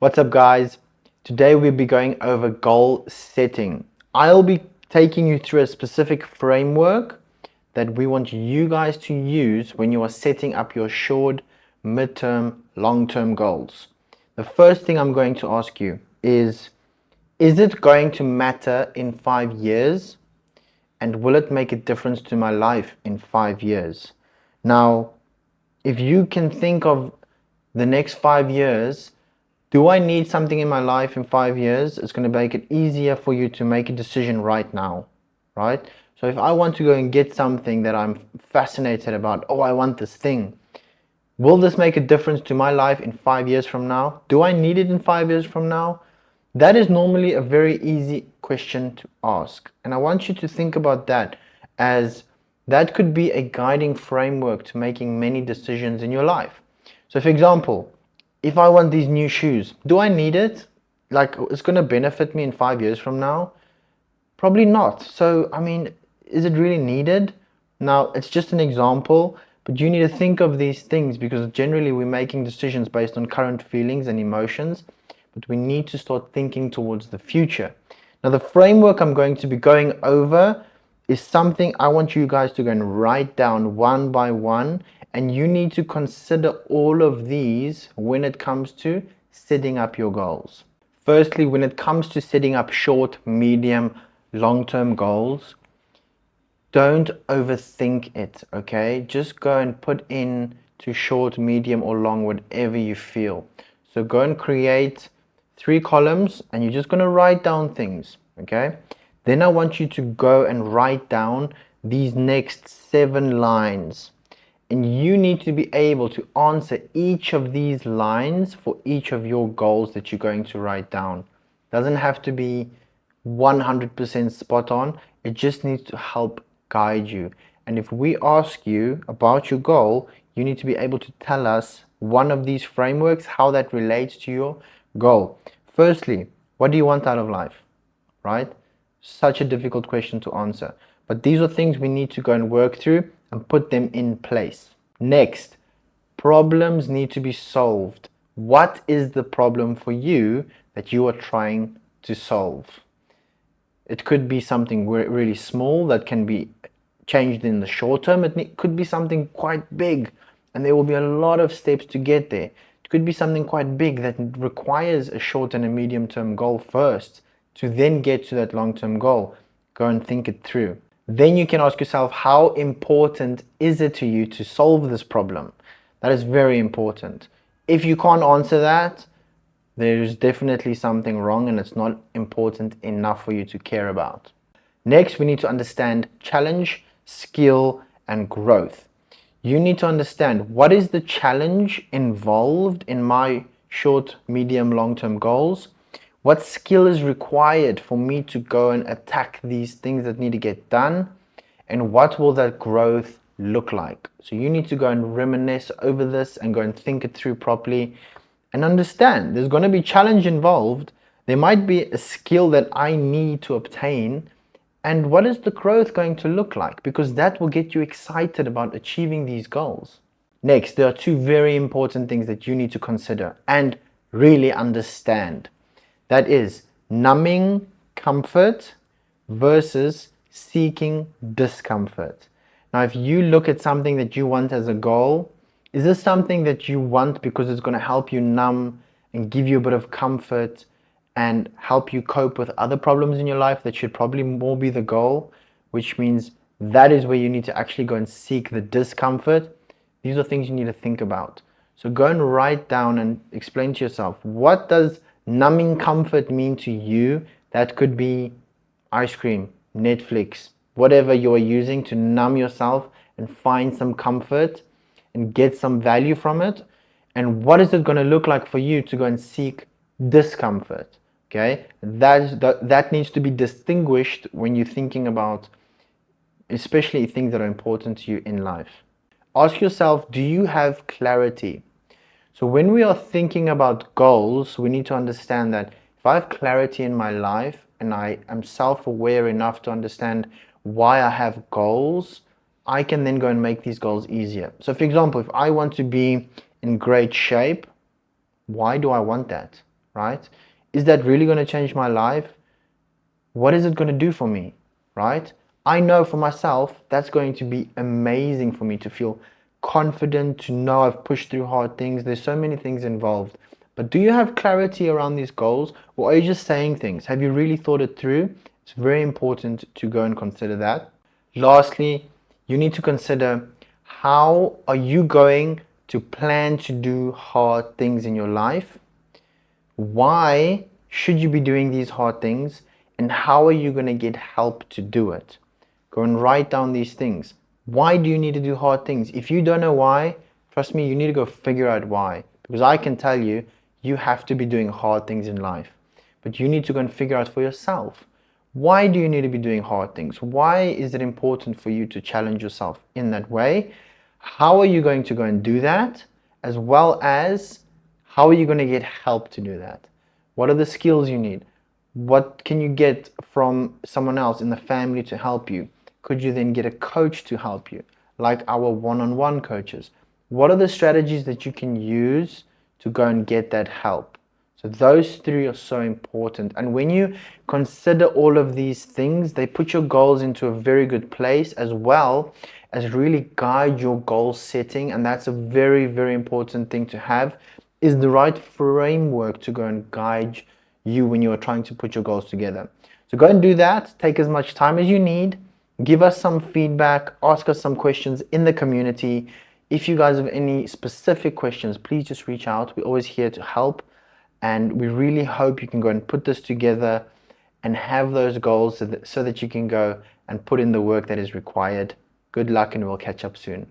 What's up, guys? Today we'll be going over goal setting. I'll be taking you through a specific framework that we want you guys to use when you are setting up your short, midterm, long-term goals. The first thing I'm going to ask you is it going to matter in 5 years? And will it make a difference to my life in 5 years? Now, if you can think of the next 5 years, do I need something in my life in 5 years? It's going to make it easier for you to make a decision right now, right? So if I want to go and get something that I'm fascinated about, oh, I want this thing. Will this make a difference to my life in 5 years from now? Do I need it in 5 years from now? That is normally a very easy question to ask. And I want you to think about that, as that could be a guiding framework to making many decisions in your life. So for example, if I want these new shoes, do I need it? Like, it's going to benefit me in 5 years from now? Probably not. So, I mean, is it really needed? Now, it's just an example, but you need to think of these things because generally we're making decisions based on current feelings and emotions, but we need to start thinking towards the future. Now, the framework I'm going to be going over is something I want you guys to go and write down one by one, and you need to consider all of these when it comes to setting up your goals. Firstly, when it comes to setting up short, medium, long-term goals, don't overthink it, okay? Just go and put in to short, medium, or long, whatever you feel. So go and create 3 columns and you're just going to write down things, okay? Then I want you to go and write down these next 7 lines. And you need to be able to answer each of these lines for each of your goals that you're going to write down. Doesn't have to be 100% spot on. It just needs to help guide you. And if we ask you about your goal, you need to be able to tell us one of these frameworks, how that relates to your goal. Firstly, what do you want out of life, right? Such a difficult question to answer. But these are things we need to go and work through and put them in place. Next, problems need to be solved. What is the problem for you that you are trying to solve? It could be something really small that can be changed in the short term. It could be something quite big, and there will be a lot of steps to get there. It could be something quite big that requires a short and a medium term goal first to then get to that long term goal. Go and think it through. Then you can ask yourself, how important is it to you to solve this problem? That is very important. If you can't answer that, there's definitely something wrong and it's not important enough for you to care about. Next, we need to understand challenge, skill, and growth. You need to understand what is the challenge involved in my short, medium, long-term goals. What skill is required for me to go and attack these things that need to get done? And what will that growth look like? So you need to go and reminisce over this and go and think it through properly and understand there's going to be challenge involved. There might be a skill that I need to obtain. And what is the growth going to look like? Because that will get you excited about achieving these goals. Next, there are 2 very important things that you need to consider and really understand. That is numbing comfort versus seeking discomfort. Now, if you look at something that you want as a goal, is this something that you want because it's going to help you numb and give you a bit of comfort and help you cope with other problems in your life? That should probably more be the goal, which means that is where you need to actually go and seek the discomfort. These are things you need to think about. So go and write down and explain to yourself, what does numbing comfort mean to you? That could be ice cream, Netflix, whatever you're using to numb yourself and find some comfort and get some value from it. And what is it going to look like for you to go and seek discomfort? Okay, that needs to be distinguished when you're thinking about especially things that are important to you in life. Ask yourself, do you have clarity? So when we are thinking about goals, we need to understand that if I have clarity in my life and I am self-aware enough to understand why I have goals, I can then go and make these goals easier. So for example, if I want to be in great shape, why do I want that, right? Is that really going to change my life? What is it going to do for me, right? I know for myself that's going to be amazing for me to feel confident, to know I've pushed through hard things. There's so many things involved. But do you have clarity around these goals, or are you just saying things? Have you really thought it through? It's very important to go and consider that. Lastly, you need to consider, how are you going to plan to do hard things in your life? Why should you be doing these hard things, and how are you going to get help to do it? Go and write down these things. Why do you need to do hard things? If you don't know why, trust me, you need to go figure out why. Because I can tell you, you have to be doing hard things in life. But you need to go and figure out for yourself. Why do you need to be doing hard things? Why is it important for you to challenge yourself in that way? How are you going to go and do that? As well as, how are you going to get help to do that? What are the skills you need? What can you get from someone else in the family to help you? Could you then get a coach to help you, like our one-on-one coaches? What are the strategies that you can use to go and get that help? So those three are so important. And when you consider all of these things, they put your goals into a very good place, as well as really guide your goal setting. And that's a very, very important thing to have, is the right framework to go and guide you when you are trying to put your goals together. So go and do that. Take as much time as you need. Give us some feedback. Ask us some questions in the community. If you guys have any specific questions, please just reach out. We're always here to help. And we really hope you can go and put this together and have those goals so that you can go and put in the work that is required. Good luck, and we'll catch up soon.